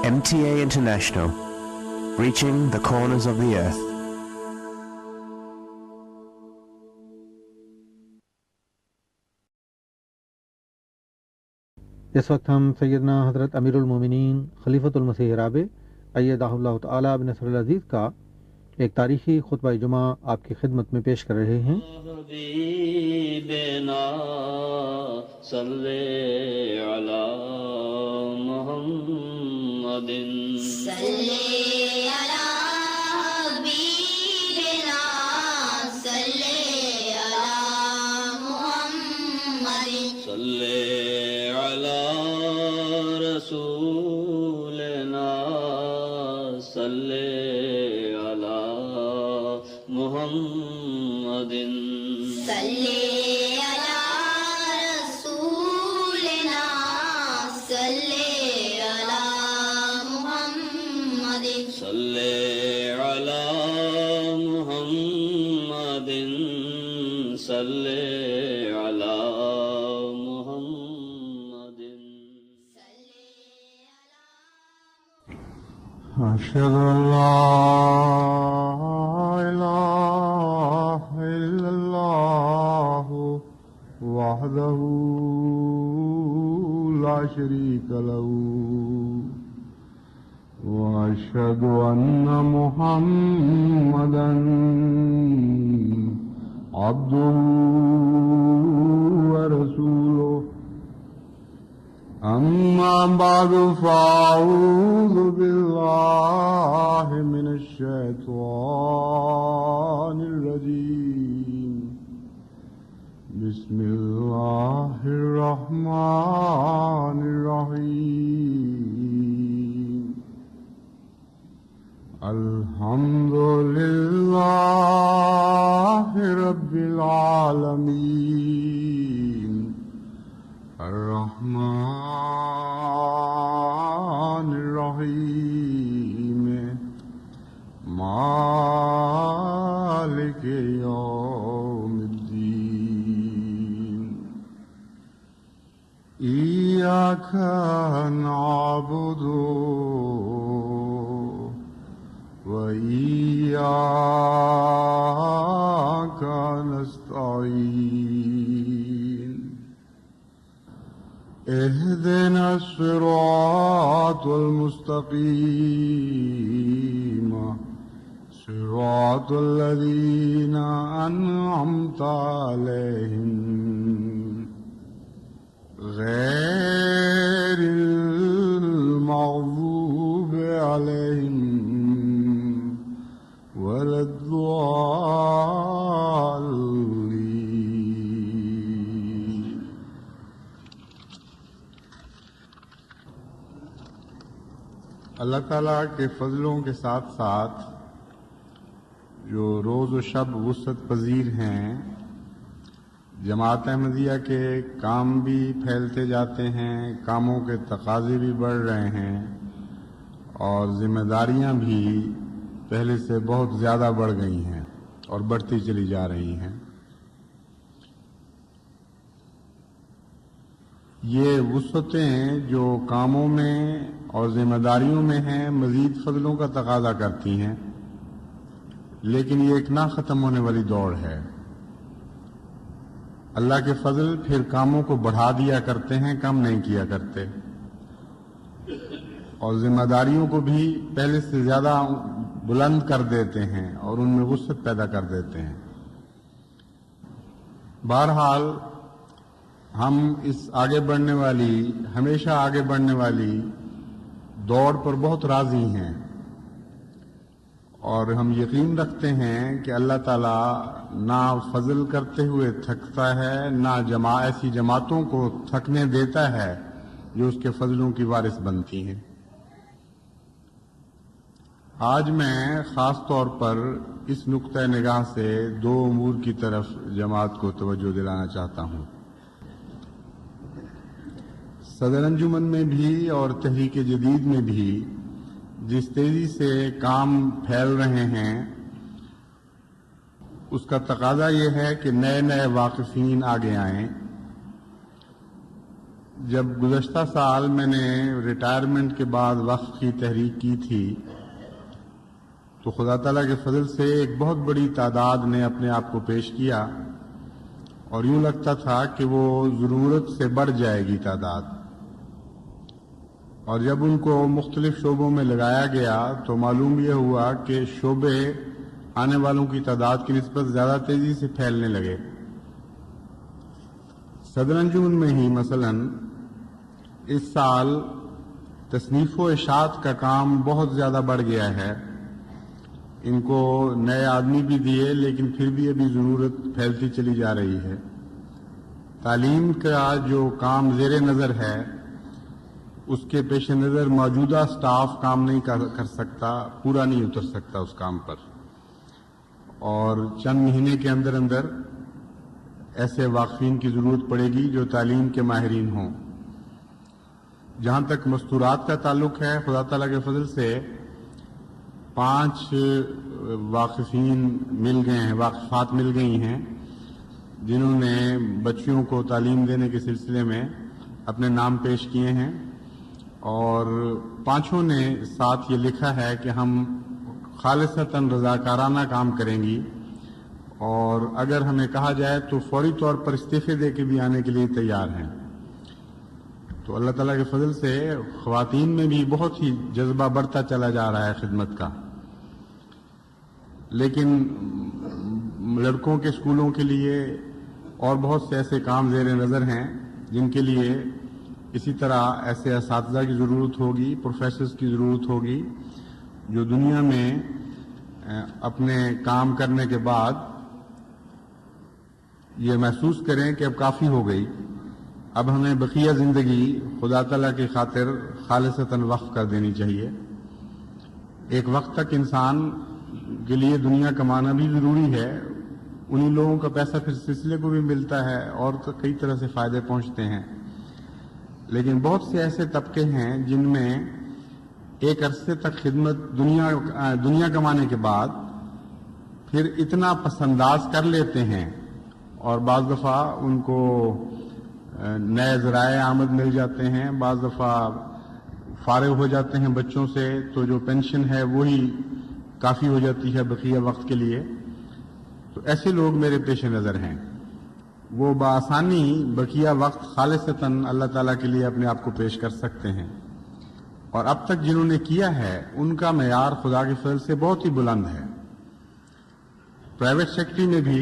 MTA International, reaching the corners of the earth. اس وقت ہم سیدنا حضرت امیر المومنین خلیفۃ المسیح رابع ایدہ اللہ تعالی بنصر العزیز کا ایک تاریخی خطبہ جمعہ آپ کی خدمت میں پیش کر رہے ہیں۔ حبیبنا صلی علی محمد صلی علی حبیبنا صلی علی محمد صلی علی رسولنا صلی علی محمد صلی علی رسولنا صلی علی محمد صلی علی محمد صلی علی محمد أشهد أن لا إله إلا الله وحده لا شريك له وأشهد أن محمدا عبده ورسوله أما بعد فأعوذ بالله من الشيطان الرجيم بسم الله الرحمن الرحيم الحمد لله رب العالمين الرحمن الرحيم مالك يوم الدين إياك نعبد وإياك نستعين اهدنا الصراط المستقيم صراط الذين أنعمت عليهم غير المغضوب عليهم ولا الضالين۔ اللہ تعالیٰ کے فضلوں کے ساتھ ساتھ جو روز و شب وسعت پذیر ہیں، جماعت احمدیہ کے کام بھی پھیلتے جاتے ہیں، کاموں کے تقاضے بھی بڑھ رہے ہیں اور ذمہ داریاں بھی پہلے سے بہت زیادہ بڑھ گئی ہیں اور بڑھتی چلی جا رہی ہیں۔ یہ وسعتیں جو کاموں میں اور ذمہ داریوں میں ہیں مزید فضلوں کا تقاضا کرتی ہیں، لیکن یہ ایک نہ ختم ہونے والی دوڑ ہے۔ اللہ کے فضل پھر کاموں کو بڑھا دیا کرتے ہیں، کم نہیں کیا کرتے، اور ذمہ داریوں کو بھی پہلے سے زیادہ بلند کر دیتے ہیں اور ان میں وسعت پیدا کر دیتے ہیں۔ بہرحال ہم اس آگے بڑھنے والی، ہمیشہ آگے بڑھنے والی دوڑ پر بہت راضی ہیں، اور ہم یقین رکھتے ہیں کہ اللہ تعالیٰ نہ فضل کرتے ہوئے تھکتا ہے، نہ ایسی جماعتوں کو تھکنے دیتا ہے جو اس کے فضلوں کی وارث بنتی ہیں۔ آج میں خاص طور پر اس نقطۂ نگاہ سے دو امور کی طرف جماعت کو توجہ دلانا چاہتا ہوں۔ صدر انجمن میں بھی اور تحریک جدید میں بھی جس تیزی سے کام پھیل رہے ہیں، اس کا تقاضا یہ ہے کہ نئے نئے واقفین آگے آئیں، جب گزشتہ سال میں نے ریٹائرمنٹ کے بعد وقف کی تحریک کی تھی تو خدا تعالیٰ کے فضل سے ایک بہت بڑی تعداد نے اپنے آپ کو پیش کیا اور یوں لگتا تھا کہ وہ ضرورت سے بڑھ جائے گی تعداد، اور جب ان کو مختلف شعبوں میں لگایا گیا تو معلوم یہ ہوا کہ شعبے آنے والوں کی تعداد کی نسبت زیادہ تیزی سے پھیلنے لگے۔ صدر انجمن میں ہی مثلاً اس سال تصنیف و اشاعت کا کام بہت زیادہ بڑھ گیا ہے۔ ان کو نئے آدمی بھی دیے لیکن پھر بھی ابھی ضرورت پھیلتی چلی جا رہی ہے۔ تعلیم کا جو کام زیر نظر ہے اس کے پیش نظر موجودہ سٹاف کام نہیں کر سکتا، پورا نہیں اتر سکتا اس کام پر، اور چند مہینے کے اندر اندر ایسے واقفین کی ضرورت پڑے گی جو تعلیم کے ماہرین ہوں۔ جہاں تک مستورات کا تعلق ہے، خدا تعالیٰ کے فضل سے 5 واقفین مل گئے ہیں، واقفات مل گئی ہیں جنہوں نے بچیوں کو تعلیم دینے کے سلسلے میں اپنے نام پیش کیے ہیں، اور 5 نے ساتھ یہ لکھا ہے کہ ہم خالصتاً رضاکارانہ کام کریں گی، اور اگر ہمیں کہا جائے تو فوری طور پر استعفے دے کے بھی آنے کے لیے تیار ہیں۔ تو اللہ تعالیٰ کے فضل سے خواتین میں بھی بہت ہی جذبہ بڑھتا چلا جا رہا ہے خدمت کا، لیکن لڑکوں کے اسکولوں کے لیے اور بہت سے ایسے کام زیر نظر ہیں جن کے لیے اسی طرح ایسے اساتذہ کی ضرورت ہوگی، پروفیسرز کی ضرورت ہوگی جو دنیا میں اپنے کام کرنے کے بعد یہ محسوس کریں کہ اب کافی ہو گئی، اب ہمیں بقیہ زندگی خدا تعالیٰ کی خاطر خالصتاً وقف کر دینی چاہیے۔ ایک وقت تک انسان کے لیے دنیا کمانا بھی ضروری ہے، انہی لوگوں کا پیسہ پھر سلسلے کو بھی ملتا ہے اور کئی طرح سے فائدے پہنچتے ہیں، لیکن بہت سے ایسے طبقے ہیں جن میں ایک عرصے تک خدمت دنیا کمانے کے بعد پھر اتنا پسنداز کر لیتے ہیں، اور بعض دفعہ ان کو نئے ذرائع آمد مل جاتے ہیں، بعض دفعہ فارغ ہو جاتے ہیں بچوں سے تو جو پینشن ہے وہی کافی ہو جاتی ہے بقیہ وقت کے لیے۔ تو ایسے لوگ میرے پیش نظر ہیں، وہ بآسانی بقیہ وقت خالصتاً اللہ تعالیٰ کے لیے اپنے آپ کو پیش کر سکتے ہیں، اور اب تک جنہوں نے کیا ہے ان کا معیار خدا کے فضل سے بہت ہی بلند ہے۔ پرائیویٹ سیکٹری میں بھی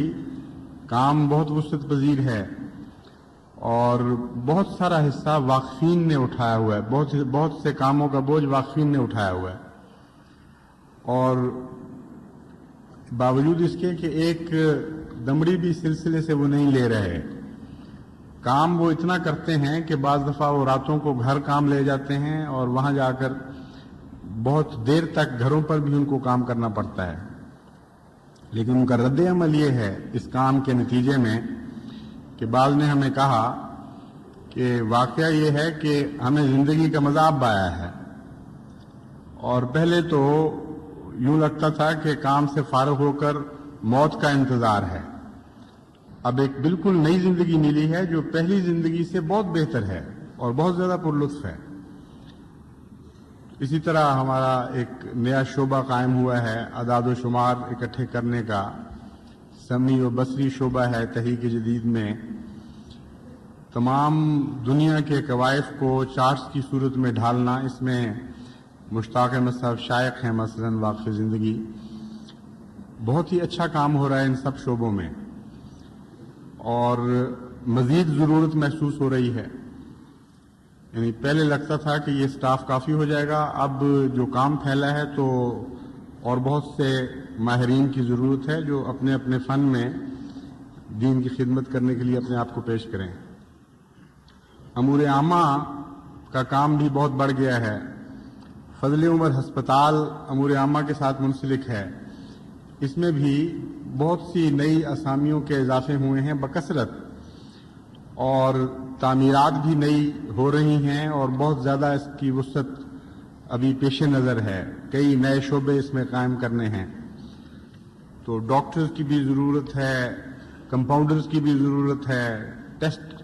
کام بہت وسعت پذیر ہے، اور بہت سارا حصہ واقفین نے اٹھایا ہوا ہے، بہت سے کاموں کا بوجھ واقفین نے اٹھایا ہوا ہے، اور باوجود اس کے کہ ایک دمڑی بھی سلسلے سے وہ نہیں لے رہے۔ کام وہ اتنا کرتے ہیں کہ بعض دفعہ وہ راتوں کو گھر کام لے جاتے ہیں اور وہاں جا کر بہت دیر تک گھروں پر بھی ان کو کام کرنا پڑتا ہے، لیکن ان کا رد عمل یہ ہے اس کام کے نتیجے میں کہ بعض نے ہمیں کہا کہ واقعہ یہ ہے کہ ہمیں زندگی کا مزہ اب آیا ہے، اور پہلے تو یوں لگتا تھا کہ کام سے فارغ ہو کر موت کا انتظار ہے، اب ایک بالکل نئی زندگی ملی ہے جو پہلی زندگی سے بہت بہتر ہے اور بہت زیادہ پرلطف ہے۔ اسی طرح ہمارا ایک نیا شعبہ قائم ہوا ہے اعداد و شمار اکٹھے کرنے کا، سمعی و بصری شعبہ ہے تحریک جدید میں، تمام دنیا کے کوائف کو چارٹس کی صورت میں ڈھالنا، اس میں مشتاق احمد صاحب شائق ہیں مثلا واقف زندگی، بہت ہی اچھا کام ہو رہا ہے ان سب شعبوں میں، اور مزید ضرورت محسوس ہو رہی ہے۔ یعنی پہلے لگتا تھا کہ یہ سٹاف کافی ہو جائے گا، اب جو کام پھیلا ہے تو اور بہت سے ماہرین کی ضرورت ہے جو اپنے اپنے فن میں دین کی خدمت کرنے کے لیے اپنے آپ کو پیش کریں۔ امور عامہ کا کام بھی بہت بڑھ گیا ہے، فضل عمر ہسپتال امور عامہ کے ساتھ منسلک ہے، اس میں بھی بہت سی نئی اسامیوں کے اضافے ہوئے ہیں بکثرت، اور تعمیرات بھی نئی ہو رہی ہیں اور بہت زیادہ اس کی وسعت ابھی پیش نظر ہے، کئی نئے شعبے اس میں قائم کرنے ہیں۔ تو ڈاکٹرز کی بھی ضرورت ہے، کمپاؤنڈرز کی بھی ضرورت ہے، ٹیسٹ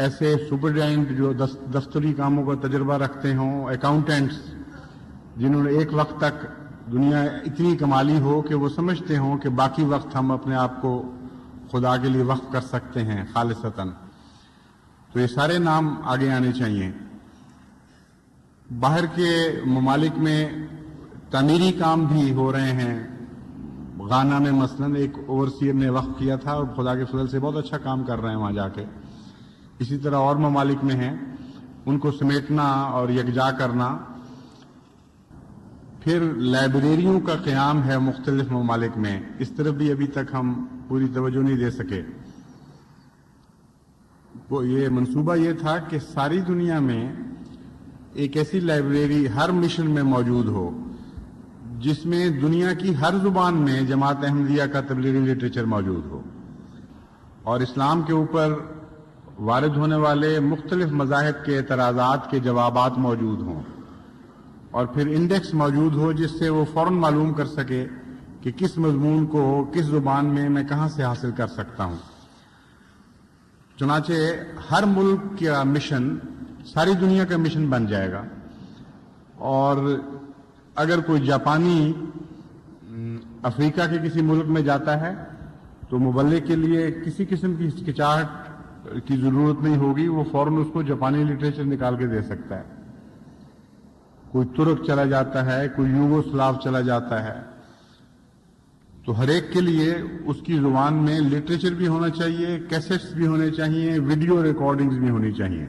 ایسے سپرڈینٹ جو دفتری کاموں کا تجربہ رکھتے ہوں، اکاؤنٹنٹس جنہوں نے ایک وقت تک دنیا اتنی کمالی ہو کہ وہ سمجھتے ہوں کہ باقی وقت ہم اپنے آپ کو خدا کے لیے وقف کر سکتے ہیں خالصتاً، تو یہ سارے نام آگے آنے چاہیے۔ باہر کے ممالک میں تعمیری کام بھی ہو رہے ہیں۔ غانا میں مثلاً ایک اوورسیئر نے وقف کیا تھا اور خدا کے فضل سے بہت اچھا کام کر رہے ہیں وہاں جا کے۔ اسی طرح اور ممالک میں ہیں، ان کو سمیٹنا اور یکجا کرنا۔ پھر لائبریریوں کا قیام ہے مختلف ممالک میں، اس طرف بھی ابھی تک ہم پوری توجہ نہیں دے سکے۔ یہ منصوبہ یہ تھا کہ ساری دنیا میں ایک ایسی لائبریری ہر مشن میں موجود ہو جس میں دنیا کی ہر زبان میں جماعت احمدیہ کا تبلیغی لٹریچر موجود ہو، اور اسلام کے اوپر وارد ہونے والے مختلف مذاہب کے اعتراضات کے جوابات موجود ہوں، اور پھر انڈیکس موجود ہو جس سے وہ فوراً معلوم کر سکے کہ کس مضمون کو کس زبان میں کہاں سے حاصل کر سکتا ہوں۔ چنانچہ ہر ملک کا مشن ساری دنیا کا مشن بن جائے گا، اور اگر کوئی جاپانی افریقہ کے کسی ملک میں جاتا ہے تو مبلغ کے لیے کسی قسم کی ہچکچاہٹ کی ضرورت نہیں ہوگی، وہ فوراً اس کو جاپانی لٹریچر نکال کے دے سکتا ہے۔ کوئی ترک چلا جاتا ہے، کوئی یوگوسلاو چلا جاتا ہے، تو ہر ایک کے لیے اس کی زبان میں لٹریچر بھی ہونا چاہیے، کیسٹس بھی ہونے چاہیے، ویڈیو ریکارڈنگز بھی ہونی چاہیے،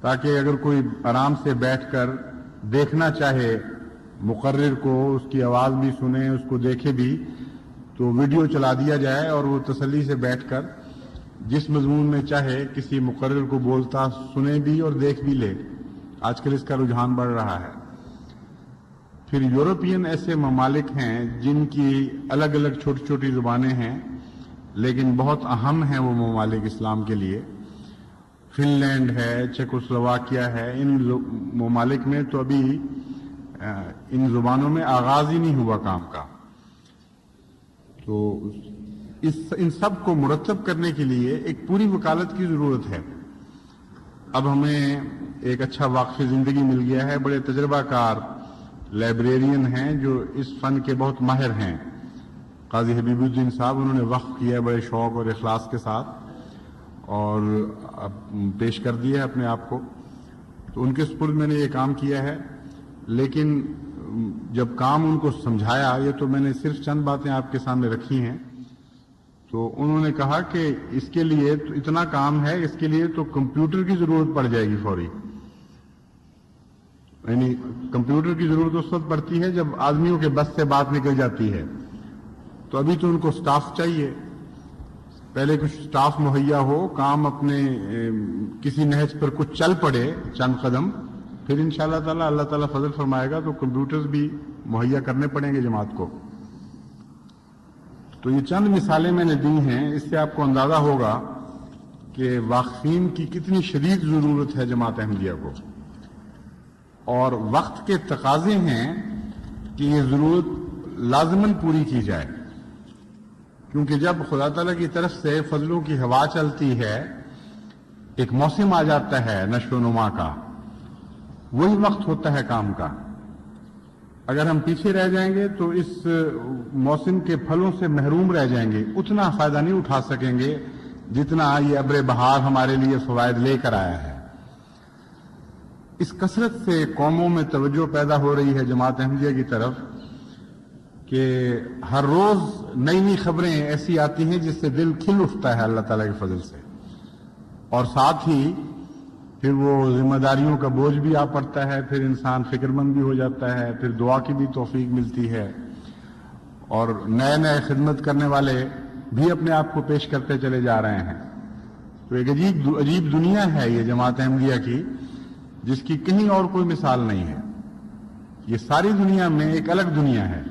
تاکہ اگر کوئی آرام سے بیٹھ کر دیکھنا چاہے مقرر کو، اس کی آواز بھی سنے، اس کو دیکھے بھی، تو ویڈیو چلا دیا جائے اور وہ تسلی سے بیٹھ کر جس مضمون میں چاہے کسی مقرر کو بولتا سنے بھی اور دیکھ بھی لے۔ آج کل اس کا رجحان بڑھ رہا ہے۔ پھر یورپین ایسے ممالک ہیں جن کی الگ الگ چھوٹی چھوٹی زبانیں ہیں، لیکن بہت اہم ہیں وہ ممالک اسلام کے لیے۔ فن لینڈ ہے، چیکوسلوواکیا ہے، ان ممالک میں تو ابھی ان زبانوں میں آغاز ہی نہیں ہوا کام کا۔ تو ان سب کو مرتب کرنے کے لیے ایک پوری وکالت کی ضرورت ہے۔ اب ہمیں ایک اچھا واقف زندگی مل گیا ہے، بڑے تجربہ کار لائبریرین ہیں جو اس فن کے بہت ماہر ہیں۔ قاضی حبیب الدین صاحب انہوں نے وقف کیا ہے بڑے شوق اور اخلاص کے ساتھ، اور اب پیش کر دیا ہے اپنے آپ کو، تو ان کے سپرد میں نے یہ کام کیا ہے۔ لیکن جب کام ان کو سمجھایا، یہ تو میں نے صرف چند باتیں آپ کے سامنے رکھی ہیں، تو انہوں نے کہا کہ اس کے لیے تو اتنا کام ہے، اس کے لیے تو کمپیوٹر کی ضرورت پڑ جائے گی فوری۔ یعنی کمپیوٹر کی ضرورت اس وقت پڑتی ہے جب آدمیوں کے بس سے بات نکل جاتی ہے، تو ابھی تو ان کو سٹاف چاہیے، پہلے کچھ سٹاف مہیا ہو، کام اپنے کسی نہج پر کچھ چل پڑے چند قدم، پھر انشاءاللہ تعالی اللہ تعالیٰ فضل فرمائے گا تو کمپیوٹرز بھی مہیا کرنے پڑیں گے جماعت کو۔ تو یہ چند مثالیں میں نے دی ہیں، اس سے آپ کو اندازہ ہوگا کہ واقفین کی کتنی شدید ضرورت ہے جماعت احمدیہ کو، اور وقت کے تقاضے ہیں کہ یہ ضرورت لازماً پوری کی جائے، کیونکہ جب خدا تعالیٰ کی طرف سے فضلوں کی ہوا چلتی ہے، ایک موسم آ جاتا ہے نشو و نما کا، وہی وقت ہوتا ہے کام کا۔ اگر ہم پیچھے رہ جائیں گے تو اس موسم کے پھلوں سے محروم رہ جائیں گے، اتنا فائدہ نہیں اٹھا سکیں گے جتنا یہ ابر بہار ہمارے لیے فوائد لے کر آیا ہے۔ اس کثرت سے قوموں میں توجہ پیدا ہو رہی ہے جماعت احمدیہ کی طرف کہ ہر روز نئی نئی خبریں ایسی آتی ہیں جس سے دل کھل اٹھتا ہے اللہ تعالیٰ کے فضل سے، اور ساتھ ہی پھر وہ ذمہ داریوں کا بوجھ بھی آ پڑتا ہے، پھر انسان فکر مند بھی ہو جاتا ہے، پھر دعا کی بھی توفیق ملتی ہے، اور نئے نئے خدمت کرنے والے بھی اپنے آپ کو پیش کرتے چلے جا رہے ہیں۔ تو ایک عجیب دنیا ہے یہ جماعت احمدیہ کی، جس کی کہیں اور کوئی مثال نہیں ہے۔ یہ ساری دنیا میں ایک الگ دنیا ہے،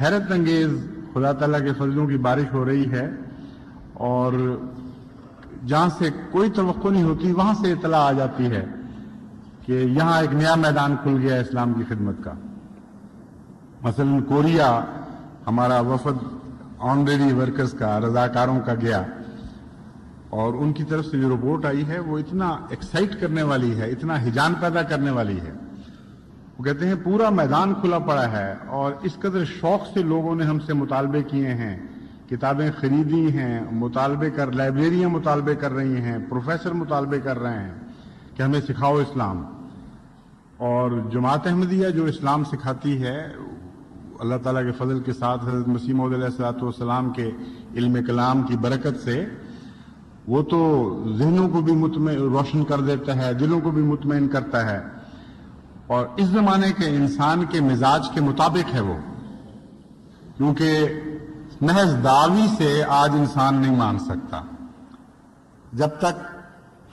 حیرت انگیز خدا تعالیٰ کے فضلوں کی بارش ہو رہی ہے، اور جہاں سے کوئی توقع نہیں ہوتی وہاں سے اطلاع آ جاتی ہے کہ یہاں ایک نیا میدان کھل گیا اسلام کی خدمت کا۔ مثلا کوریا ہمارا وفد آنریری ورکرز کا، رضاکاروں کا گیا، اور ان کی طرف سے جو رپورٹ آئی ہے وہ اتنا ایکسائٹ کرنے والی ہے، اتنا ہیجان پیدا کرنے والی ہے. وہ کہتے ہیں پورا میدان کھلا پڑا ہے اور اس قدر شوق سے لوگوں نے ہم سے مطالبے کیے ہیں، کتابیں خریدی ہیں، لائبریریاں مطالبے کر رہی ہیں، پروفیسر مطالبے کر رہے ہیں کہ ہمیں سکھاؤ اسلام. اور جماعت احمدیہ جو اسلام سکھاتی ہے اللہ تعالیٰ کے فضل کے ساتھ حضرت مسیح موعود علیہ الصلوۃ والسلام کے علم کلام کی برکت سے وہ تو ذہنوں کو بھی روشن کر دیتا ہے، دلوں کو بھی مطمئن کرتا ہے. اور اس زمانے کے انسان کے مزاج کے مطابق ہے وہ، کیونکہ محض دعوی سے آج انسان نہیں مان سکتا. جب تک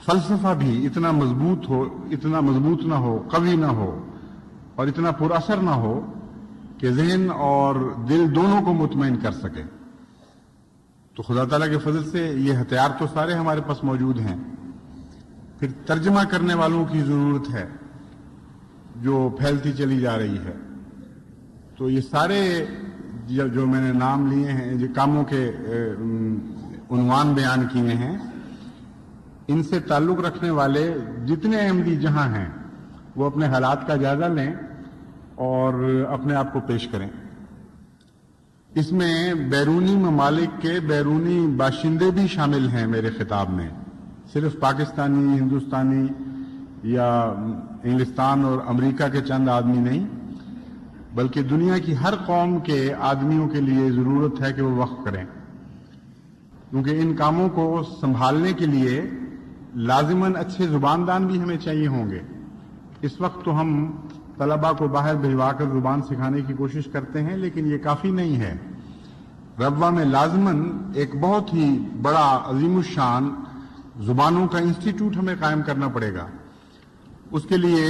فلسفہ بھی اتنا مضبوط نہ ہو، قوی نہ ہو اور اتنا پر اثر نہ ہو کہ ذہن اور دل دونوں کو مطمئن کر سکے. تو خدا تعالیٰ کے فضل سے یہ ہتھیار تو سارے ہمارے پاس موجود ہیں. پھر ترجمہ کرنے والوں کی ضرورت ہے جو پھیلتی چلی جا رہی ہے. تو یہ سارے جو میں نے نام لیے ہیں، جو کاموں کے عنوان بیان کیے ہیں، ان سے تعلق رکھنے والے جتنے احمدی جہاں ہیں وہ اپنے حالات کا جائزہ لیں اور اپنے آپ کو پیش کریں. اس میں بیرونی ممالک کے بیرونی باشندے بھی شامل ہیں میرے خطاب میں، صرف پاکستانی، ہندوستانی یا انگلستان اور امریکہ کے چند آدمی نہیں، بلکہ دنیا کی ہر قوم کے آدمیوں کے لیے ضرورت ہے کہ وہ وقف کریں. کیونکہ ان کاموں کو سنبھالنے کے لیے لازماً اچھے زباندان بھی ہمیں چاہیے ہوں گے. اس وقت تو ہم طلباء کو باہر بھجوا کر زبان سکھانے کی کوشش کرتے ہیں، لیکن یہ کافی نہیں ہے. ربوہ میں لازماً ایک بہت ہی بڑا عظیم الشان زبانوں کا انسٹیٹیوٹ ہمیں قائم کرنا پڑے گا. اس کے لیے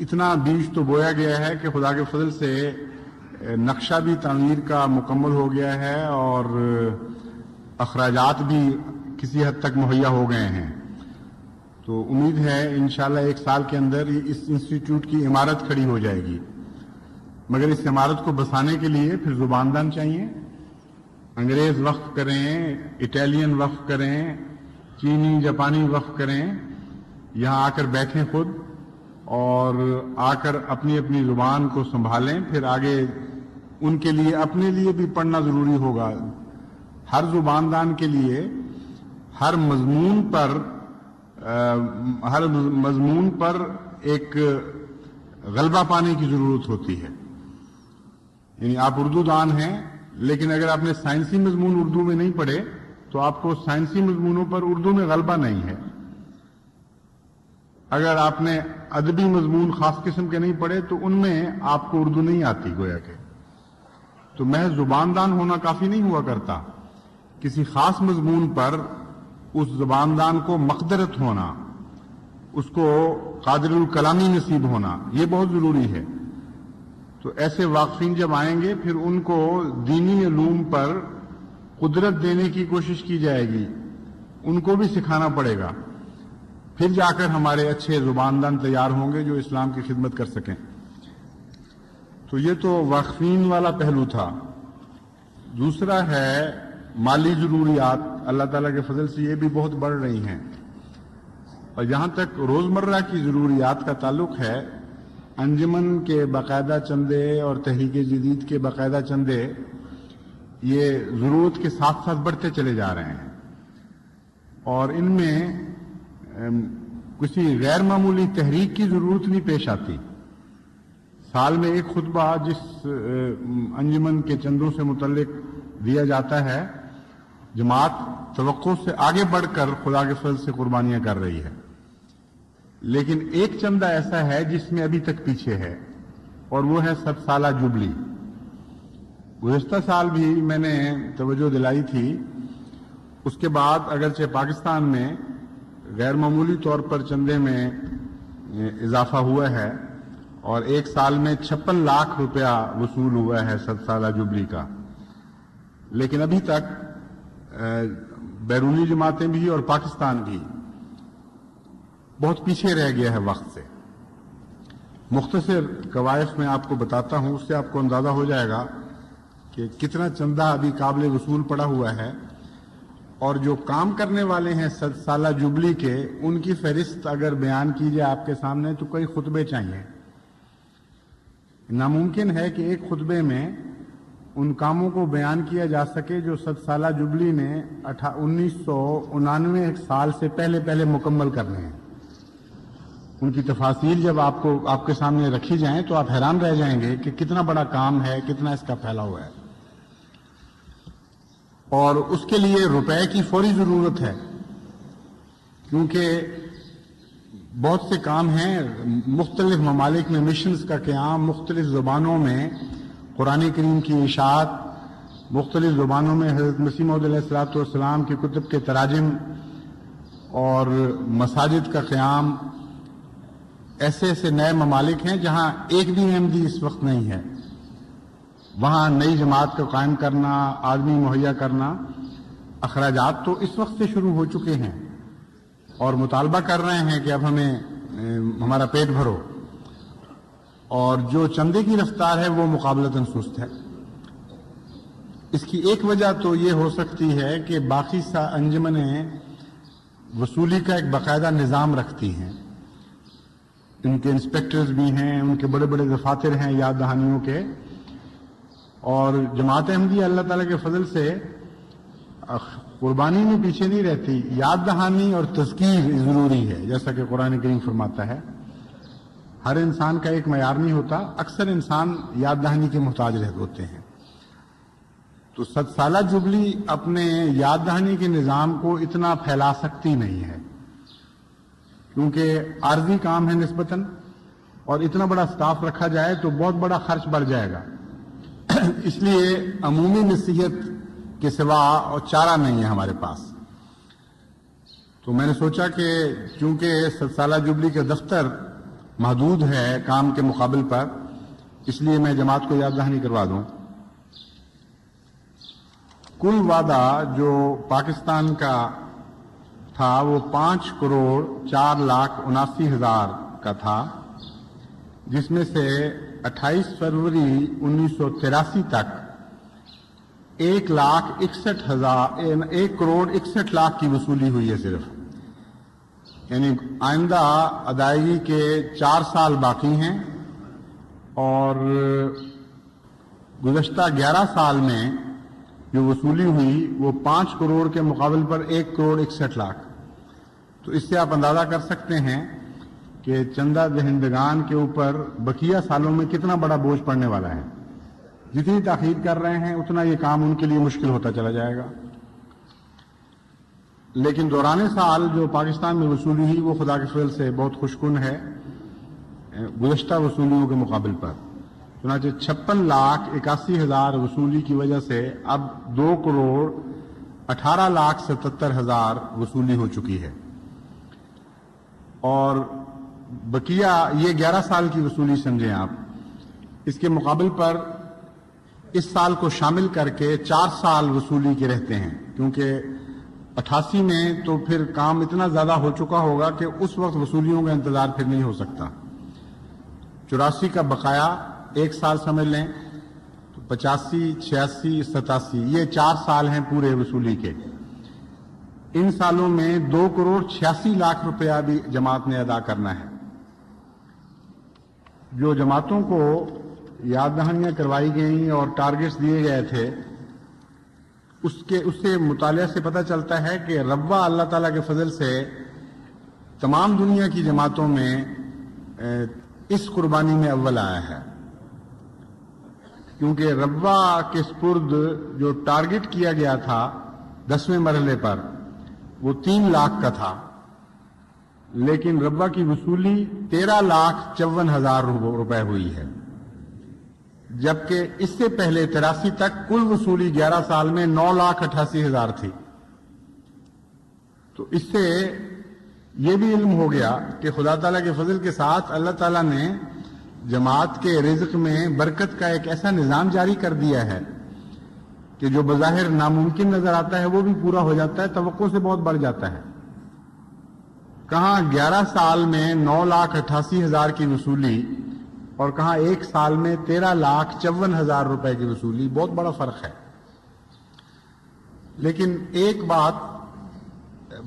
اتنا بیج تو بویا گیا ہے کہ خدا کے فضل سے نقشہ بھی تعمیر کا مکمل ہو گیا ہے اور اخراجات بھی کسی حد تک مہیا ہو گئے ہیں. تو امید ہے انشاءاللہ 1 سال کے اندر اس انسٹیٹیوٹ کی عمارت کھڑی ہو جائے گی. مگر اس عمارت کو بسانے کے لیے پھر زباندان چاہیے. انگریز وقف کریں، اٹالین وقف کریں، چینی جاپانی وقف کریں، یہاں آ کر بیٹھیں خود اور آ کر اپنی اپنی زبان کو سنبھالیں. پھر آگے ان کے لیے اپنے لیے بھی پڑھنا ضروری ہوگا. ہر زباندان کے لیے ہر مضمون پر ایک غلبہ پانے کی ضرورت ہوتی ہے. یعنی آپ اردو دان ہیں، لیکن اگر آپ نے سائنسی مضمون اردو میں نہیں پڑھے تو آپ کو سائنسی مضمونوں پر اردو میں غلبہ نہیں ہے. اگر آپ نے ادبی مضمون خاص قسم کے نہیں پڑھے تو ان میں آپ کو اردو نہیں آتی گویا کہ. تو محض زباندان ہونا کافی نہیں ہوا کرتا. کسی خاص مضمون پر اس زباندان کو مقدرت ہونا، اس کو قادر الکلامی نصیب ہونا، یہ بہت ضروری ہے. تو ایسے واقفین جب آئیں گے پھر ان کو دینی علوم پر قدرت دینے کی کوشش کی جائے گی، ان کو بھی سکھانا پڑے گا. پھر جا کر ہمارے اچھے زباندان تیار ہوں گے جو اسلام کی خدمت کر سکیں. تو یہ تو واقفین والا پہلو تھا. دوسرا ہے مالی ضروریات. اللہ تعالیٰ کے فضل سے یہ بھی بہت بڑھ رہی ہیں. اور جہاں تک روزمرہ کی ضروریات کا تعلق ہے، انجمن کے باقاعدہ چندے اور تحریک جدید کے باقاعدہ چندے یہ ضرورت کے ساتھ ساتھ بڑھتے چلے جا رہے ہیں. اور ان میں کسی غیر معمولی تحریک کی ضرورت نہیں پیش آتی. سال میں ایک خطبہ جس انجمن کے چندوں سے متعلق دیا جاتا ہے، جماعت توقع سے آگے بڑھ کر خدا کے فضل سے قربانیاں کر رہی ہے. لیکن ایک چندہ ایسا ہے جس میں ابھی تک پیچھے ہے، اور وہ ہے 100 سالہ جوبلی. گزشتہ سال بھی میں نے توجہ دلائی تھی. اس کے بعد اگرچہ پاکستان میں غیر معمولی طور پر چندے میں اضافہ ہوا ہے اور ایک سال میں 56 لاکھ روپیہ وصول ہوا ہے 100 سالہ جوبلی کا، لیکن ابھی تک بیرونی جماعتیں بھی اور پاکستان بھی بہت پیچھے رہ گیا ہے وقت سے. مختصر قوائف میں آپ کو بتاتا ہوں، اس سے آپ کو اندازہ ہو جائے گا کہ کتنا چندہ ابھی قابل وصول پڑا ہوا ہے. اور جو کام کرنے والے ہیں 100 سالہ جبلی کے، ان کی فہرست اگر بیان کی جائے آپ کے سامنے تو کئی خطبے چاہیے۔ ناممکن ہے کہ ایک خطبے میں ان کاموں کو بیان کیا جا سکے جو 100 سالہ جبلی نے 1999 سال سے پہلے مکمل کرنے ہیں۔ ان کی تفاصیل جب آپ کے سامنے رکھی جائیں تو آپ حیران رہ جائیں گے کہ کتنا بڑا کام ہے، کتنا اس کا پھیلا ہوا ہے، اور اس کے لیے روپے کی فوری ضرورت ہے، کیونکہ بہت سے کام ہیں۔ مختلف ممالک میں مشنز کا قیام، مختلف زبانوں میں قرآن کریم کی اشاعت، مختلف زبانوں میں حضرت مسیح موعود علیہ الصلوۃ والسلام کی کتب کے تراجم اور مساجد کا قیام۔ ایسے نئے ممالک ہیں جہاں ایک بھی احمدی اس وقت نہیں ہے، وہاں نئی جماعت کو قائم کرنا، آدمی مہیا کرنا، اخراجات تو اس وقت سے شروع ہو چکے ہیں اور مطالبہ کر رہے ہیں کہ اب ہمارا پیٹ بھرو، اور جو چندے کی رفتار ہے وہ مقابلتاً سست ہے۔ اس کی ایک وجہ تو یہ ہو سکتی ہے کہ باقی انجمنیں وصولی کا ایک باقاعدہ نظام رکھتی ہیں، ان کے انسپیکٹرز بھی ہیں، ان کے بڑے بڑے دفاتر ہیں یاد دہانیوں کے، اور جماعت احمدیہ اللہ تعالیٰ کے فضل سے قربانی میں پیچھے نہیں رہتی۔ یاد دہانی اور تذکیر ضروری ہے، جیسا کہ قرآن کریم فرماتا ہے۔ ہر انسان کا ایک معیار نہیں ہوتا، اکثر انسان یاد دہانی کے محتاج ہوتے ہیں۔ تو 100 سالہ جبلی اپنے یاد دہانی کے نظام کو اتنا پھیلا سکتی نہیں ہے، کیونکہ عارضی کام ہے نسبتاً، اور اتنا بڑا سٹاف رکھا جائے تو بہت بڑا خرچ بڑھ جائے گا۔ اس لیے عمومی نصیحت کے سوا اور چارہ نہیں ہے ہمارے پاس۔ تو میں نے سوچا کہ چونکہ 100 سالہ جبلی کے دفتر محدود ہے کام کے مقابل پر، اس لیے میں جماعت کو یاد دہانی کروا دوں۔ کل وعدہ جو پاکستان کا تھا وہ 5,04,79,000 کا تھا، جس میں سے 28 فروری 1983 تک 1,61,00,000 کی وصولی ہوئی ہے صرف، یعنی آئندہ ادائیگی کے 4 سال باقی ہیں، اور گزشتہ 11 سال میں جو وصولی ہوئی وہ 5 کروڑ کے مقابل پر 1,61,00,000۔ تو اس سے آپ اندازہ کر سکتے ہیں کہ چندہ دہندگان کے اوپر بقیہ سالوں میں کتنا بڑا بوجھ پڑنے والا ہے۔ جتنی تاخیر کر رہے ہیں اتنا یہ کام ان کے لیے مشکل ہوتا چلا جائے گا۔ لیکن دوران سال جو پاکستان میں وصولی ہوئی وہ خدا کے فضل سے بہت خوشکن ہے گزشتہ وصولیوں کے مقابل پر۔ چنانچہ 56,81,000 وصولی کی وجہ سے اب 2,18,77,000 وصولی ہو چکی ہے، اور بقیہ یہ 11 سال کی وصولی سمجھیں آپ۔ اس کے مقابل پر اس سال کو شامل کر کے 4 سال وصولی کے رہتے ہیں، کیونکہ 88 میں تو پھر کام اتنا زیادہ ہو چکا ہوگا کہ اس وقت وصولیوں کا انتظار پھر نہیں ہو سکتا۔ 84 کا بقایا 1 سال سمجھ لیں، تو 85، 86، 87 یہ 4 سال ہیں پورے وصولی کے۔ ان سالوں میں 2,86,00,000 روپیہ بھی جماعت نے ادا کرنا ہے۔ جو جماعتوں کو یاد دہانیاں کروائی گئیں اور ٹارگٹس دیے گئے تھے، اس سے مطالعہ سے پتہ چلتا ہے کہ ربوہ اللہ تعالیٰ کے فضل سے تمام دنیا کی جماعتوں میں اس قربانی میں اول آیا ہے، کیونکہ ربوہ کے سپرد جو ٹارگٹ کیا گیا تھا 10ویں مرحلے پر وہ 3 لاکھ کا تھا، لیکن ربوہ کی وصولی 13,54,000 روپے ہوئی ہے، جبکہ اس سے پہلے 83 تک کل وصولی 11 سال میں 9,88,000 تھی۔ تو اس سے یہ بھی علم ہو گیا کہ خدا تعالیٰ کے فضل کے ساتھ اللہ تعالیٰ نے جماعت کے رزق میں برکت کا ایک ایسا نظام جاری کر دیا ہے کہ جو بظاہر ناممکن نظر آتا ہے وہ بھی پورا ہو جاتا ہے، توقع سے بہت بڑھ جاتا ہے۔ کہاں 11 سال میں 9,88,000 کی وصولی اور کہاں 1 سال میں 13,54,000 روپے کی وصولی، بہت بڑا فرق ہے۔ لیکن ایک بات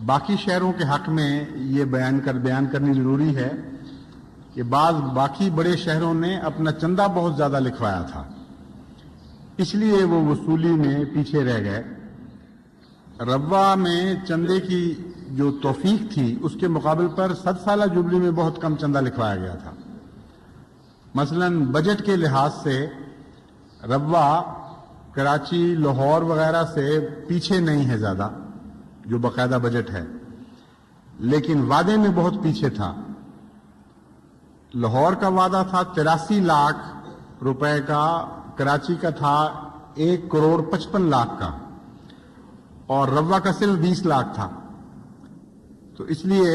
باقی شہروں کے حق میں یہ بیان کرنی ضروری ہے کہ بعض باقی بڑے شہروں نے اپنا چندہ بہت زیادہ لکھوایا تھا، اس لیے وہ وصولی میں پیچھے رہ گئے۔ ربوہ میں چندے کی جو توفیق تھی اس کے مقابل پر 100 سالہ جبلی میں بہت کم چندہ لکھوایا گیا تھا۔ مثلا بجٹ کے لحاظ سے ربوہ کراچی، لاہور وغیرہ سے پیچھے نہیں ہے زیادہ جو باقاعدہ بجٹ ہے، لیکن وعدے میں بہت پیچھے تھا۔ لاہور کا وعدہ تھا 83 لاکھ روپے کا، کراچی کا تھا 1,55,00,000 کا، اور ربوہ کا صرف 20 لاکھ تھا۔ تو اس لیے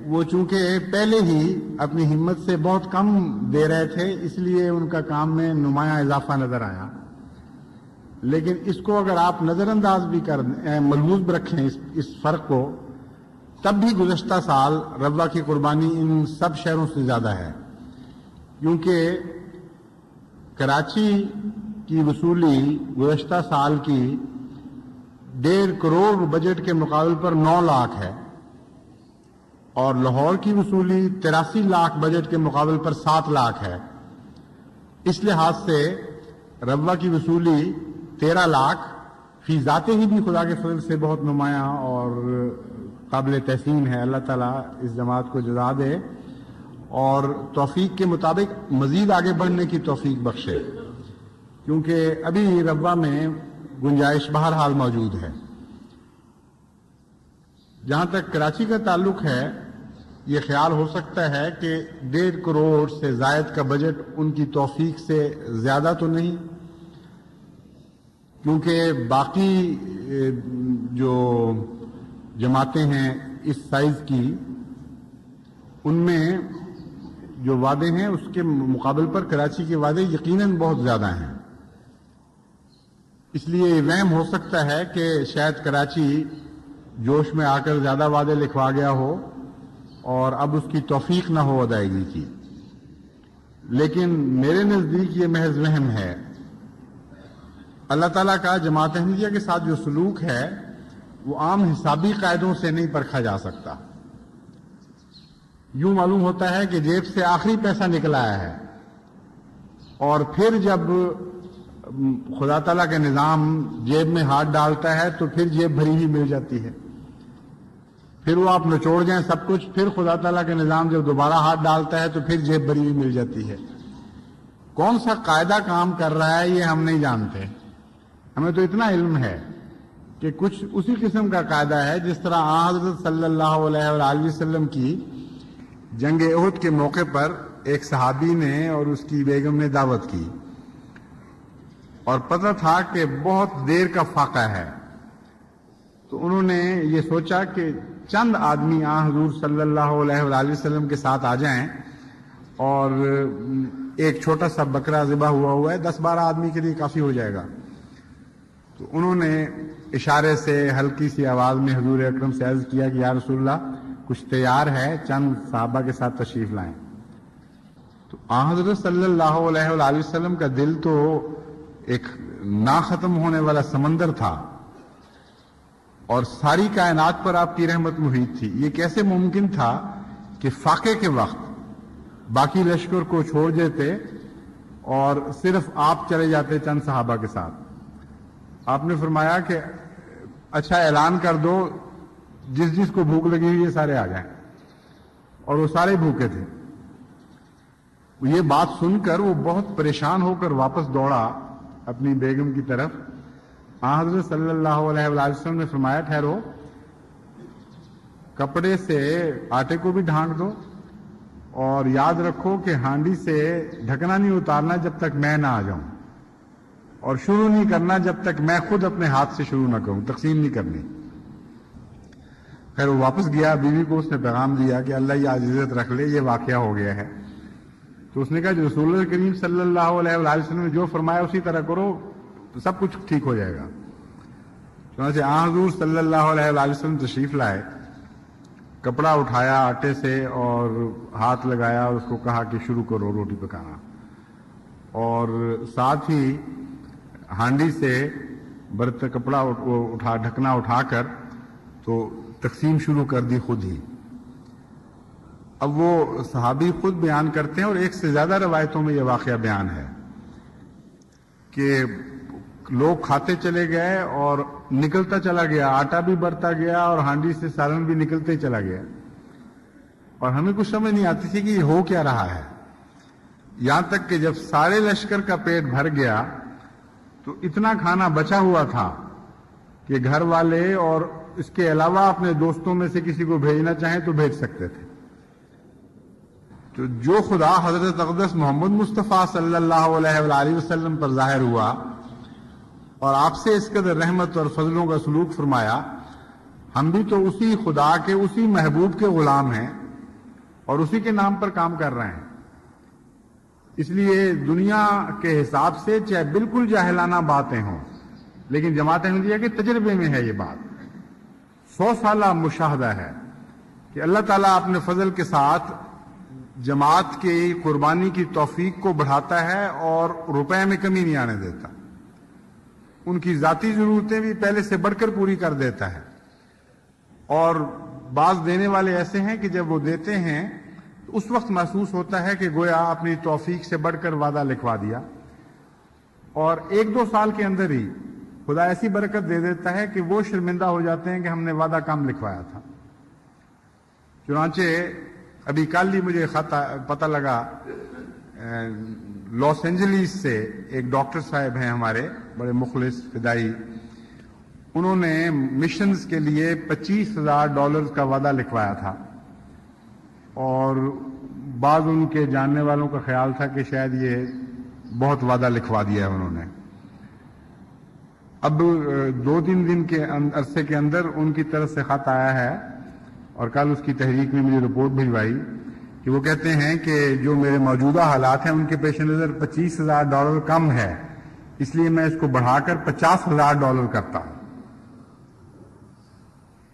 وہ چونکہ پہلے ہی اپنی ہمت سے بہت کم دے رہے تھے، اس لیے ان کا کام میں نمایاں اضافہ نظر آیا۔ لیکن اس کو اگر آپ نظر انداز بھی ملحوظ بھی رکھیں اس فرق کو، تب بھی گزشتہ سال ربوہ کی قربانی ان سب شہروں سے زیادہ ہے، کیونکہ کراچی کی وصولی گزشتہ سال کی 1.5 کروڑ بجٹ کے مقابل پر 9 لاکھ ہے، اور لاہور کی وصولی 83 لاکھ بجٹ کے مقابل پر 7 لاکھ ہے۔ اس لحاظ سے ربوہ کی وصولی 13 لاکھ فی ذاتے ہی بھی خدا کے فضل سے بہت نمایاں اور قابل تحسین ہے۔ اللہ تعالیٰ اس جماعت کو جزا دے اور توفیق کے مطابق مزید آگے بڑھنے کی توفیق بخشے، کیونکہ ابھی ربوہ میں گنجائش بہرحال موجود ہے۔ جہاں تک کراچی کا تعلق ہے، یہ خیال ہو سکتا ہے کہ 1.5 کروڑ سے زائد کا بجٹ ان کی توفیق سے زیادہ تو نہیں، کیونکہ باقی جو جماعتیں ہیں اس سائز کی، ان میں جو وعدے ہیں اس کے مقابل پر کراچی کے وعدے یقیناً بہت زیادہ ہیں۔ اس لیے یہ وہم ہو سکتا ہے کہ شاید کراچی جوش میں آ کر زیادہ وعدے لکھوا گیا ہو اور اب اس کی توفیق نہ ہو ادائیگی کی، لیکن میرے نزدیک یہ محض وہم ہے۔ اللہ تعالیٰ کا جماعت احمدیہ کے ساتھ جو سلوک ہے وہ عام حسابی قاعدوں سے نہیں پرکھا جا سکتا۔ یوں معلوم ہوتا ہے کہ جیب سے آخری پیسہ نکل آیا ہے، اور پھر جب خدا تعالیٰ کا نظام جیب میں ہاتھ ڈالتا ہے تو پھر جیب بھری ہوئی مل جاتی ہے۔ پھر وہ آپ نچوڑ جائیں سب کچھ، پھر خدا تعالیٰ کا نظام جب دوبارہ ہاتھ ڈالتا ہے تو پھر جیب بھری ہوئی مل جاتی ہے۔ کون سا قاعدہ کام کر رہا ہے یہ ہم نہیں جانتے، ہمیں تو اتنا علم ہے کہ کچھ اسی قسم کا قاعدہ ہے جس طرح حضرت صلی اللہ علیہ وآلہ وسلم کی جنگ احد کے موقع پر ایک صحابی نے اور اس کی بیگم نے دعوت کی، اور پتہ تھا کہ بہت دیر کا فاقہ ہے، تو انہوں نے یہ سوچا کہ چند آدمی حضور صلی اللہ علیہ وآلہ وسلم کے ساتھ آ جائیں، اور ایک چھوٹا سا بکرا ذبح ہوا ہے، 10-12 آدمی کے لیے کافی ہو جائے گا۔ تو انہوں نے اشارے سے ہلکی سی آواز میں حضور اکرم سے عرض کیا کہ یا رسول اللہ کچھ تیار ہے، چند صحابہ کے ساتھ تشریف لائیں۔ تو حضرت صلی اللہ علیہ وآلہ وسلم کا دل تو ایک نہ ختم ہونے والا سمندر تھا، اور ساری کائنات پر آپ کی رحمت محیط تھی۔ یہ کیسے ممکن تھا کہ فاقے کے وقت باقی لشکر کو چھوڑ دیتے اور صرف آپ چلے جاتے چند صحابہ کے ساتھ؟ آپ نے فرمایا کہ اچھا اعلان کر دو، جس جس کو بھوک لگی ہوئی ہے سارے آ جائیں، اور وہ سارے بھوکے تھے۔ یہ بات سن کر وہ بہت پریشان ہو کر واپس دوڑا اپنی بیگم کی طرف۔ حضرت صلی اللہ علیہ وآلہ وسلم نے فرمایا ٹھہرو، کپڑے سے آٹے کو بھی ڈھانک دو، اور یاد رکھو کہ ہانڈی سے ڈھکنا نہیں اتارنا جب تک میں نہ آ جاؤں، اور شروع نہیں کرنا جب تک میں خود اپنے ہاتھ سے شروع نہ کروں، تقسیم نہیں کرنی۔ خیر وہ واپس گیا، بیوی کو اس نے پیغام دیا کہ اللہ یہ عزت رکھ لے، یہ واقعہ ہو گیا ہے۔ تو اس نے کہا جو رسول اللہ کریم صلی اللہ علیہ وآلہ وسلم نے جو فرمایا اسی طرح کرو تو سب کچھ ٹھیک ہو جائے گا۔ چنانچہ حضور صلی اللہ علیہ وآلہ وسلم تشریف لائے، کپڑا اٹھایا آٹے سے اور ہاتھ لگایا اور اس کو کہا کہ شروع کرو روٹی پکانا، اور ساتھ ہی ہانڈی سے برتن کپڑا ڈھکنا اٹھا کر تو تقسیم شروع کر دی خود ہی. اب وہ صحابی خود بیان کرتے ہیں اور ایک سے زیادہ روایتوں میں یہ واقعہ بیان ہے کہ لوگ کھاتے چلے گئے اور نکلتا چلا گیا، آٹا بھی بڑھتا گیا اور ہانڈی سے سالن بھی نکلتے ہی چلا گیا، اور ہمیں کچھ سمجھ نہیں آتی تھی کہ یہ ہو کیا رہا ہے. یہاں تک کہ جب سارے لشکر کا پیٹ بھر گیا تو اتنا کھانا بچا ہوا تھا کہ گھر والے اور اس کے علاوہ اپنے دوستوں میں سے کسی کو بھیجنا چاہیں تو بھیج سکتے تھے. تو جو خدا حضرت اقدس محمد مصطفیٰ صلی اللہ علیہ وآلہ وسلم پر ظاہر ہوا اور آپ سے اس قدر رحمت اور فضلوں کا سلوک فرمایا، ہم بھی تو اسی خدا کے اسی محبوب کے غلام ہیں اور اسی کے نام پر کام کر رہے ہیں. اس لیے دنیا کے حساب سے چاہے بالکل جاہلانہ باتیں ہوں، لیکن جماعت احمدیہ کے تجربے میں ہے یہ بات، 100 سالہ مشاہدہ ہے کہ اللہ تعالیٰ اپنے فضل کے ساتھ جماعت کی قربانی کی توفیق کو بڑھاتا ہے اور روپے میں کمی نہیں آنے دیتا. ان کی ذاتی ضرورتیں بھی پہلے سے بڑھ کر پوری کر دیتا ہے. اور بعض دینے والے ایسے ہیں کہ جب وہ دیتے ہیں تو اس وقت محسوس ہوتا ہے کہ گویا اپنی توفیق سے بڑھ کر وعدہ لکھوا دیا، اور 1-2 سال کے اندر ہی خدا ایسی برکت دے دیتا ہے کہ وہ شرمندہ ہو جاتے ہیں کہ ہم نے وعدہ کم لکھوایا تھا. چنانچہ ابھی کل ہی مجھے پتہ لگا لاس اینجلیس سے ایک ڈاکٹر صاحب ہیں ہمارے بڑے مخلص فدائی، انہوں نے مشنز کے لیے $25,000 کا وعدہ لکھوایا تھا، اور بعض ان کے جاننے والوں کا خیال تھا کہ شاید یہ بہت وعدہ لکھوا دیا ہے انہوں نے. اب 2-3 دن کے عرصے کے اندر ان کی طرف سے خط آیا ہے، اور کل اس کی تحریک میں مجھے رپورٹ بھجوائی کہ وہ کہتے ہیں کہ جو میرے موجودہ حالات ہیں ان کے پیش نظر $25,000 کم ہے، اس لیے میں اس کو بڑھا کر $50,000 کرتا ہوں.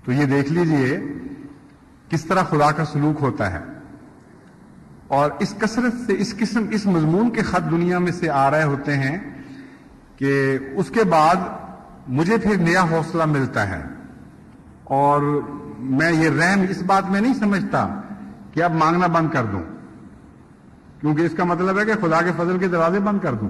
تو یہ دیکھ لیجئے کس طرح خدا کا سلوک ہوتا ہے. اور اس کثرت سے اس مضمون کے خط دنیا میں سے آ رہے ہوتے ہیں کہ اس کے بعد مجھے پھر نیا حوصلہ ملتا ہے، اور میں یہ رحم اس بات میں نہیں سمجھتا کہ اب مانگنا بند کر دوں، کیونکہ اس کا مطلب ہے کہ خدا کے فضل کے دروازے بند کر دوں.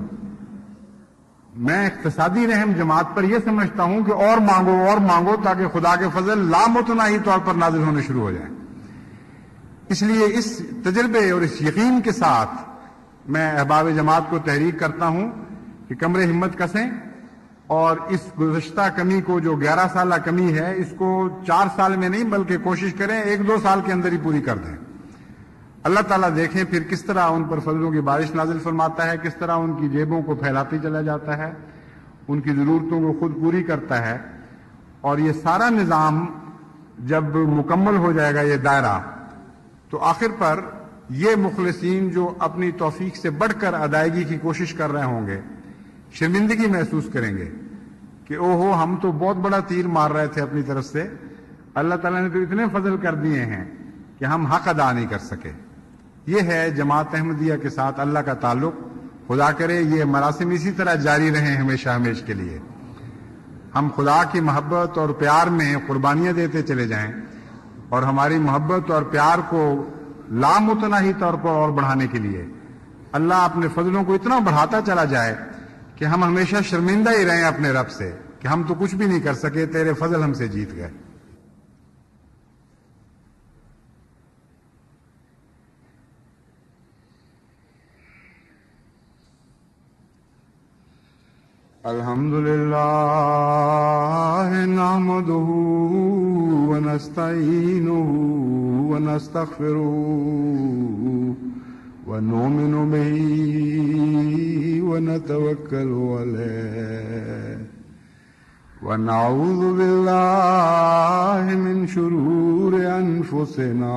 میں اقتصادی رحم جماعت پر یہ سمجھتا ہوں کہ اور مانگو تاکہ خدا کے فضل لامتناہی طور پر نازل ہونے شروع ہو جائیں. اس لیے اس تجربے اور اس یقین کے ساتھ میں احباب جماعت کو تحریک کرتا ہوں کہ کمر ہمت کسیں اور اس گزشتہ کمی کو، جو 11 سالہ کمی ہے، اس کو 4 سال میں نہیں بلکہ کوشش کریں 1-2 سال کے اندر ہی پوری کر دیں. اللہ تعالیٰ دیکھیں پھر کس طرح ان پر فضلوں کی بارش نازل فرماتا ہے، کس طرح ان کی جیبوں کو پھیلاتے چلا جاتا ہے، ان کی ضرورتوں کو خود پوری کرتا ہے. اور یہ سارا نظام جب مکمل ہو جائے گا، یہ دائرہ، تو آخر پر یہ مخلصین جو اپنی توفیق سے بڑھ کر ادائیگی کی کوشش کر رہے ہوں گے، شرمندگی محسوس کریں گے کہ اوہو ہم تو بہت بڑا تیر مار رہے تھے اپنی طرف سے، اللہ تعالیٰ نے تو اتنے فضل کر دیے ہیں کہ ہم حق ادا نہیں کر سکے. یہ ہے جماعت احمدیہ کے ساتھ اللہ کا تعلق. خدا کرے یہ مراسم اسی طرح جاری رہیں ہمیشہ ہمیش کے لیے. ہم خدا کی محبت اور پیار میں قربانیاں دیتے چلے جائیں، اور ہماری محبت اور پیار کو لامتناہی طور پر اور بڑھانے کے لیے اللہ اپنے فضلوں کو اتنا بڑھاتا چلا جائے کہ ہم ہمیشہ شرمندہ ہی رہیں اپنے رب سے کہ ہم تو کچھ بھی نہیں کر سکے، تیرے فضل ہم سے جیت گئے. الحمدللہ نحمدہ ونستعینہ ونستغفرہ ونؤمن بہ ونتوکل علیہ ونعوذ باللہ من شرور انفسنا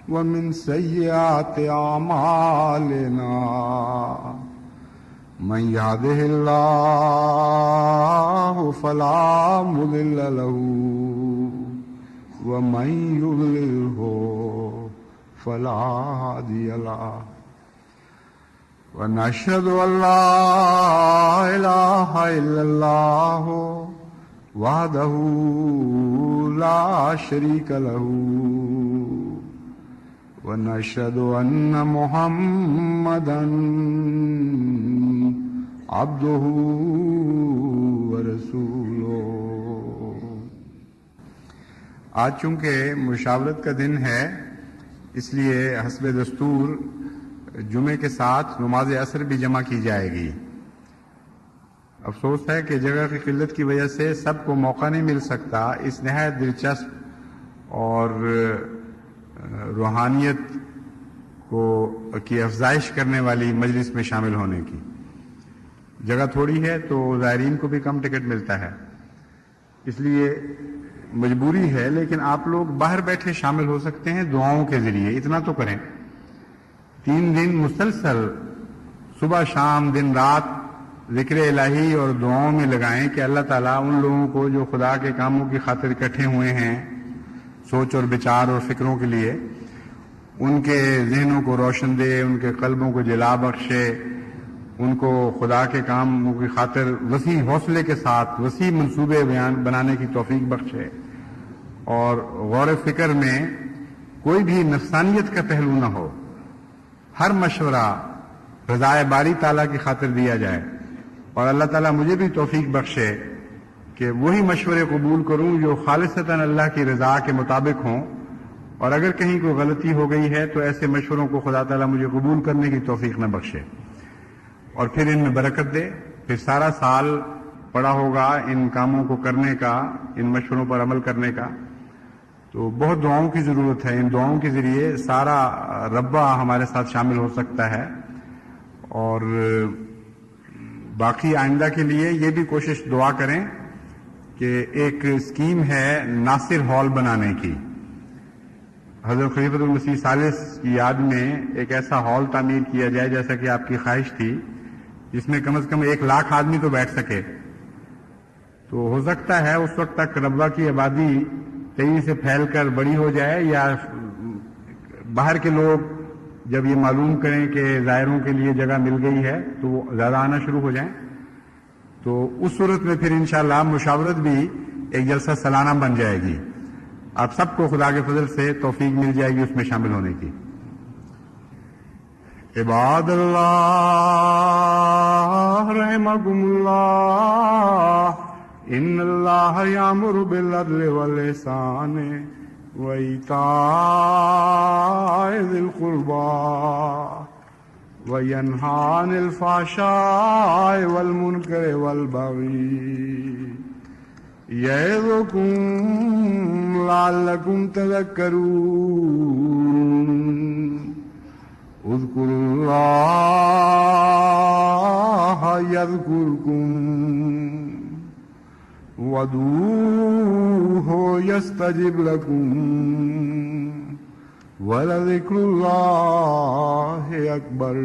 ومن سیئات اعمالنا من يهده الله فلا مضل له ومن يضلله فلا هادي له ونشهد أن لا إله إلا الله وحده لا شريك له ونشهد أن محمدا عبده ورسوله. آج چونکہ مشاورت کا دن ہے، اس لیے حسب دستور جمعے کے ساتھ نماز عصر بھی جمع کی جائے گی. افسوس ہے کہ جگہ کی قلت کی وجہ سے سب کو موقع نہیں مل سکتا اس نہایت دلچسپ اور روحانیت کی افزائش کرنے والی مجلس میں شامل ہونے کی. جگہ تھوڑی ہے تو زائرین کو بھی کم ٹکٹ ملتا ہے، اس لیے مجبوری ہے، لیکن آپ لوگ باہر بیٹھے شامل ہو سکتے ہیں دعاؤں کے ذریعے. اتنا تو کریں، 3 دن مسلسل صبح شام دن رات ذکر الہی اور دعاؤں میں لگائیں کہ اللہ تعالیٰ ان لوگوں کو جو خدا کے کاموں کی خاطر اکٹھے ہوئے ہیں سوچ اور بچار اور فکروں کے لیے، ان کے ذہنوں کو روشن دے، ان کے قلبوں کو جلا بخشے، ان کو خدا کے کاموں کی خاطر وسیع حوصلے کے ساتھ وسیع منصوبے بنانے کی توفیق بخشے، اور غور و فکر میں کوئی بھی نفسانیت کا پہلو نہ ہو. ہر مشورہ رضائے باری تعالیٰ کی خاطر دیا جائے، اور اللہ تعالیٰ مجھے بھی توفیق بخشے کہ وہی مشورے قبول کروں جو خالصتاً اللہ کی رضا کے مطابق ہوں، اور اگر کہیں کوئی غلطی ہو گئی ہے تو ایسے مشوروں کو خدا تعالیٰ مجھے قبول کرنے کی توفیق نہ بخشے اور پھر ان میں برکت دے. پھر سارا سال پڑا ہوگا ان کاموں کو کرنے کا، ان مشوروں پر عمل کرنے کا. تو بہت دعاؤں کی ضرورت ہے. ان دعاؤں کے ذریعے سارا ربع ہمارے ساتھ شامل ہو سکتا ہے. اور باقی آئندہ کے لیے یہ بھی کوشش دعا کریں کہ ایک اسکیم ہے ناصر ہال بنانے کی. حضرت خلیفۃ المسیح ثالث کی یاد میں ایک ایسا ہال تعمیر کیا جائے جیسا کہ آپ کی خواہش تھی، جس میں کم از کم 1 لاکھ آدمی تو بیٹھ سکے. تو ہو سکتا ہے اس وقت تک ربع کی آبادی تیزی سے پھیل کر بڑی ہو جائے، یا باہر کے لوگ جب یہ معلوم کریں کہ زائروں کے لیے جگہ مل گئی ہے تو وہ زیادہ آنا شروع ہو جائیں. تو اس صورت میں پھر انشاءاللہ مشاورت بھی ایک جلسہ سالانہ بن جائے گی. آپ سب کو خدا کے فضل سے توفیق مل جائے گی اس میں شامل ہونے کی. عباد اللہ رحمکم اللہ، ان اللہ یامر بالعدل والاحسان وایتاء ذی القربى وینہی عن الفحشاء والمنکر والبغی یعظکم لعلکم تذکرون. اذکروا اللہ یذکرکم وادعوہ یستجب لکم ولذکر اللہ اکبر.